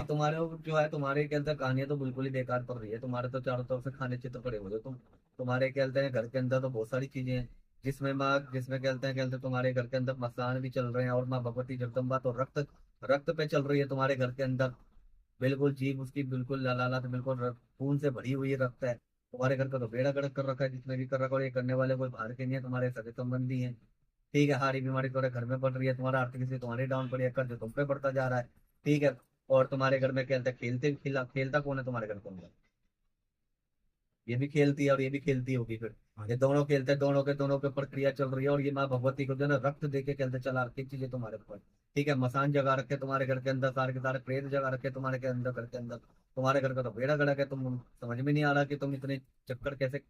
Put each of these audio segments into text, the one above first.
अब तुम्हारे जो है तुम्हारे क्या कहते हैं कहानियां तो बिल्कुल ही बेकार पड़ रही है। तुम्हारे तो चारों तरफ से खाने चित्र पड़े हुए हो तुम्हारे क्या कहते हैं घर के अंदर तो बहुत सारी चीजें हैं, जिसमें कहते हैं तुम्हारे घर के अंदर मसान भी चल रहे हैं, और माँ भगवती जगदम्बा तो रक्त रक्त पे चल रही है तुम्हारे घर के अंदर। बिल्कुल जीभ उसकी बिल्कुल लाला तो बिल्कुल खून से भरी हुई रक्त है। तुम्हारे घर का तो बेड़ा गर्क कर रखा है, जिसने भी कर रखा है, और ये करने वाले कोई बाहर के नहीं है, तुम्हारे सगे संबंधी हैं। ठीक है, हारी बीमारी तुम्हारे घर में बढ़ रही है, तुम्हारा आर्थिक स्थिति तुम्हारी डाउन पड़ी है, कर्ज तुम पे बढ़ता जा रहा है। ठीक है। और तुम्हारे घर में खेलते खेलता कौन है तुम्हारे घर के अंदर? ये भी खेलती है और ये भी खेलती होगी फिर। ये दोनों खेलते हैं, दोनों के दोनों के ऊपर क्रिया चल रही है, और ये माँ भगवती को जो है ना रक्त दे के खेलते चला रखी चीजें तुम्हारे ऊपर। ठीक है, मसान जगा रखे तुम्हारे घर के अंदर, सारे के सारे प्रेत जगा रखे तुम्हारे के अंदर घर के अंदर। तुम्हारे घर का तो बेड़ा गड़क है, तुम समझ में नहीं आ रहा कि तुम इतने चक्कर कैसे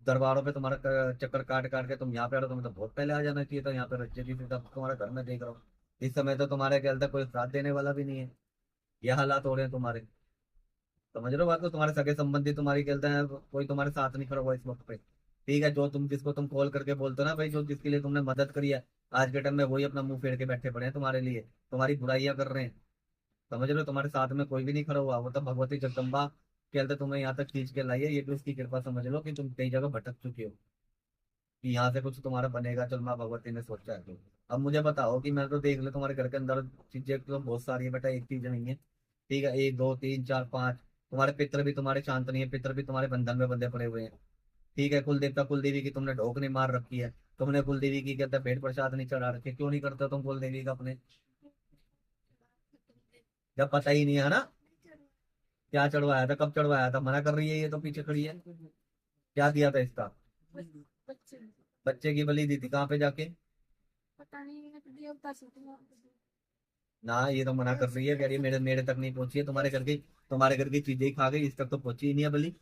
दरबारों पे तुम्हारा चक्कर काट काट के तुम यहाँ पे आ रहे हो। तुम्हें तो बहुत पहले आ जाना चाहिए था यहाँ पे, रज्जे की सीधा तुम्हारे घर में देख रहा हूँ। इस समय तो तुम्हारे के अंदर कोई साथ देने वाला भी नहीं है। ये हालात हो रहे हैं तुम्हारे। समझ रहे हो बात को? तुम्हारे सगे संबंधी तुम्हारी कहते हैं, कोई तुम्हारे साथ नहीं खड़ा हुआ इस वक्त पे। ठीक है, जो तुम जिसको तुम कॉल करके बोलते हो ना भाई, जो जिसके लिए तुमने मदद करी है, आज के टाइम में वही अपना मुंह फेर के बैठे पड़े हैं तुम्हारे लिए, तुम्हारी बुराइयां कर रहे हैं। समझ रहे हो? तुम्हारे साथ में कोई भी नहीं खड़ा हुआ, वो तो भगवती जगदम्बा कहते तुम्हें यहाँ तक खींच के लाई है। ये भी उसकी कृपा समझ लो कि तुम कई जगह भटक चुके हो, कि यहाँ से कुछ तुम्हारा बनेगा, चल माँ भगवती ने सोचा है तो। अब मुझे बताओ कि मैं तो देख ले तुम्हारे घर के अंदर चीजें तो बहुत सारी है बेटा, एक चीज नहीं है। ठीक है, एक दो तीन चार पांच। तुम्हारे पितर भी तुम्हारे शांत नहीं है, पितर भी तुम्हारे बंधन में बंधे पड़े हुए हैं। ठीक है, कुल देवता कुल देवी की तुमने ढोक नहीं मार रखी है। तुमने कुल देवी की कहते हैं भेंट प्रसाद नहीं चढ़ा रखे, क्यों नहीं करते हो तुम कुल देवी का अपने? जब पता ही नहीं है ना क्या चढ़वाया था, कब चढ़वाया था, मना कर रही है, ये तो पीछे खड़ी है। क्या दिया था इसका? बच्चे की बलि दी थी, कहाँ पे जाके? ना, ये तो मना कर रही है, कह रही है मेरे मेरे तक नहीं पहुंची है, तुम्हारे घर की चीजें ही खा गई, इस तक तो पहुंची ही नहीं है बलि।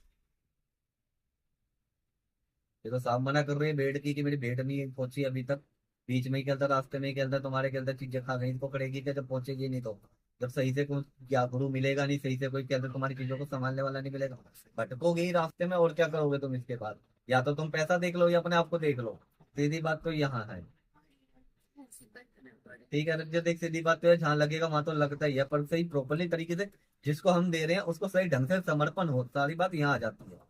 ये तो साफ मना कर रही है भेड़ की कि मेरी भेड़ नहीं पहुंची अभी तक। बीच में ही कहता, रास्ते में ही कहता, तुम्हारे कहता चीजें खा गई, इसको करेगी क्या जब पहुंचेगी नहीं तो? जब सही से कोई क्या गुरु मिलेगा नहीं, सही से कोई कहता तुम्हारी चीजों को संभालने वाला नहीं मिलेगा, भटकोगे ही रास्ते में, और क्या करोगे तुम इसके बाद? या तो तुम पैसा देख लो या अपने आप को देख लो। सीधी बात तो यहाँ है। ठीक है रंजय, देख सीधी बात तो है, जहाँ लगेगा वहां तो लगता ही है, पर सही प्रॉपरली तरीके से जिसको हम दे रहे हैं उसको सही ढंग से समर्पण हो, सारी बात यहाँ आ जाती है।